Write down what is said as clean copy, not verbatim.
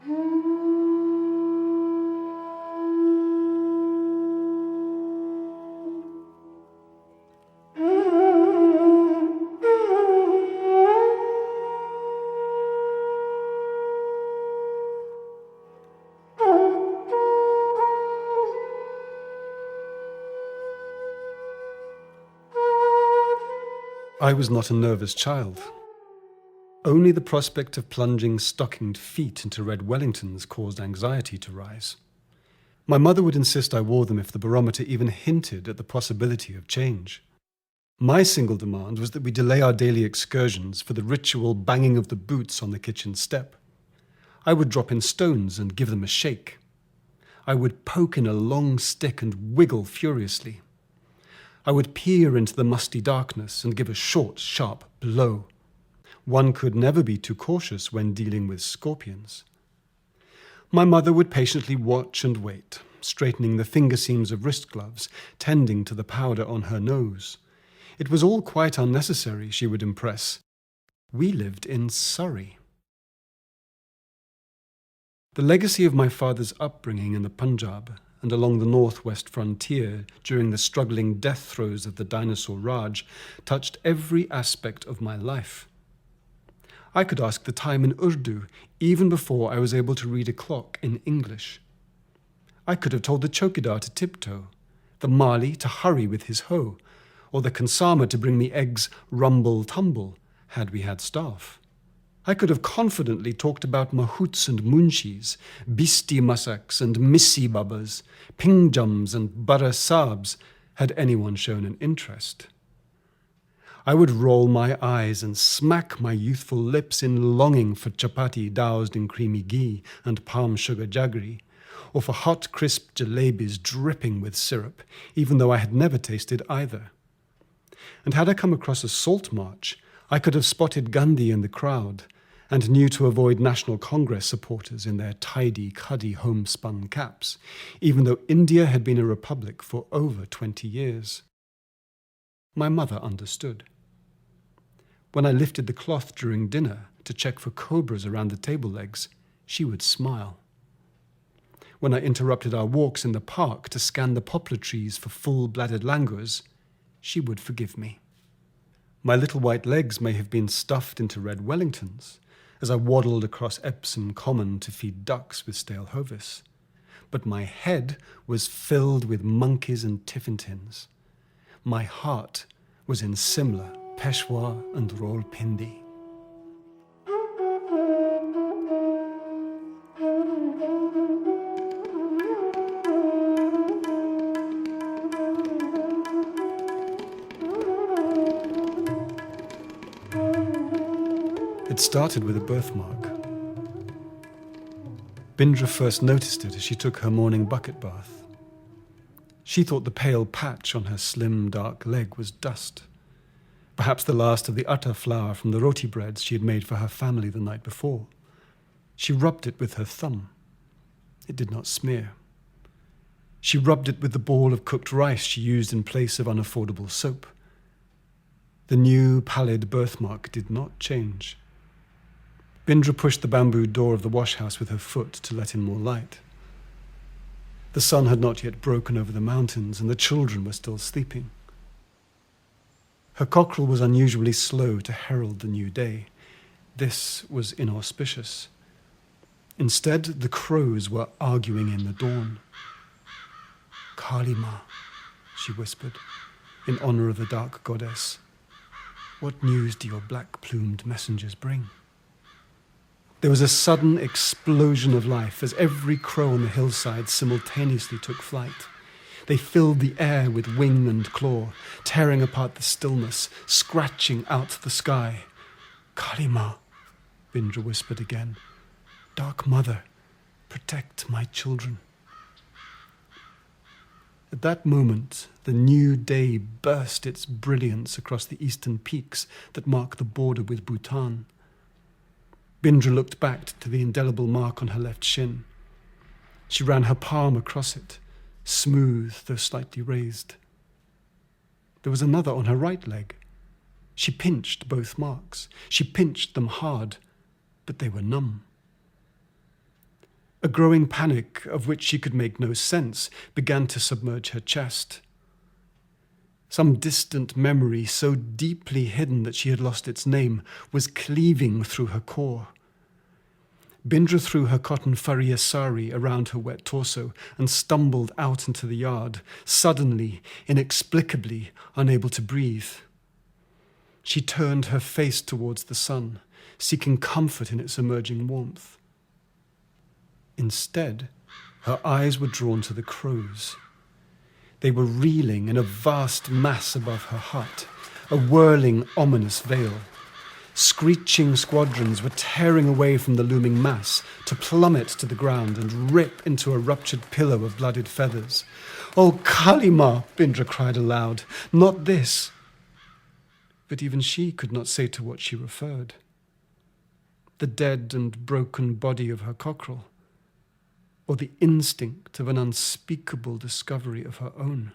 I was not a nervous child. Only the prospect of plunging stockinged feet into red Wellingtons caused anxiety to rise. My mother would insist I wore them if the barometer even hinted at the possibility of change. My single demand was that we delay our daily excursions for the ritual banging of the boots on the kitchen step. I would drop in stones and give them a shake. I would poke in a long stick and wiggle furiously. I would peer into the musty darkness and give a short, sharp blow. One could never be too cautious when dealing with scorpions. My mother would patiently watch and wait, straightening the finger seams of wrist gloves, tending to the powder on her nose. It was all quite unnecessary, she would impress. We lived in Surrey. The legacy of my father's upbringing in the Punjab and along the northwest frontier during the struggling death throes of the dinosaur Raj touched every aspect of my life. I could ask the time in Urdu even before I was able to read a clock in English. I could have told the chowkidar to tiptoe, the Mali to hurry with his hoe, or the khansama to bring me eggs rumble-tumble, had we had staff. I could have confidently talked about mahouts and munshis, bisti masaks and missi babas, pingjams and barasabs, had anyone shown an interest. I would roll my eyes and smack my youthful lips in longing for chapati doused in creamy ghee and palm sugar jaggery, or for hot crisp jalebis dripping with syrup, even though I had never tasted either. And had I come across a salt march, I could have spotted Gandhi in the crowd, and knew to avoid National Congress supporters in their tidy, cuddy homespun caps, even though India had been a republic for over 20 years. My mother understood. When I lifted the cloth during dinner to check for cobras around the table legs, she would smile. When I interrupted our walks in the park to scan the poplar trees for full-bladdered langurs, she would forgive me. My little white legs may have been stuffed into red Wellingtons as I waddled across Epsom Common to feed ducks with stale hovis, but my head was filled with monkeys and tiffintins. My heart was in Simla, Peshawar and Rawalpindi. It started with a birthmark. Bindra first noticed it as she took her morning bucket bath. She thought the pale patch on her slim, dark leg was dust, perhaps the last of the atta flour from the roti breads she had made for her family the night before. She rubbed it with her thumb. It did not smear. She rubbed it with the ball of cooked rice she used in place of unaffordable soap. The new, pallid birthmark did not change. Bindra pushed the bamboo door of the wash-house with her foot to let in more light. The sun had not yet broken over the mountains, and the children were still sleeping. Her cockerel was unusually slow to herald the new day. This was inauspicious. Instead, the crows were arguing in the dawn. "Kali Ma," she whispered, in honor of the dark goddess. "What news do your black-plumed messengers bring?" There was a sudden explosion of life as every crow on the hillside simultaneously took flight. They filled the air with wing and claw, tearing apart the stillness, scratching out the sky. "Kali Ma," Bindra whispered again. "Dark Mother, protect my children." At that moment, the new day burst its brilliance across the eastern peaks that mark the border with Bhutan. Bindra looked back to the indelible mark on her left shin. She ran her palm across it, smooth though slightly raised. There was another on her right leg. She pinched both marks. She pinched them hard, but they were numb. A growing panic, of which she could make no sense, began to submerge her chest. Some distant memory, so deeply hidden that she had lost its name, was cleaving through her core. Bindra threw her cotton furrier sari around her wet torso and stumbled out into the yard, suddenly, inexplicably, unable to breathe. She turned her face towards the sun, seeking comfort in its emerging warmth. Instead, her eyes were drawn to the crows. They were reeling in a vast mass above her hut, a whirling, ominous veil. Screeching squadrons were tearing away from the looming mass to plummet to the ground and rip into a ruptured pillow of blooded feathers. "Oh, Kalima!" Bindra cried aloud. "Not this!" But even she could not say to what she referred. The dead and broken body of her cockerel, or the instinct of an unspeakable discovery of her own.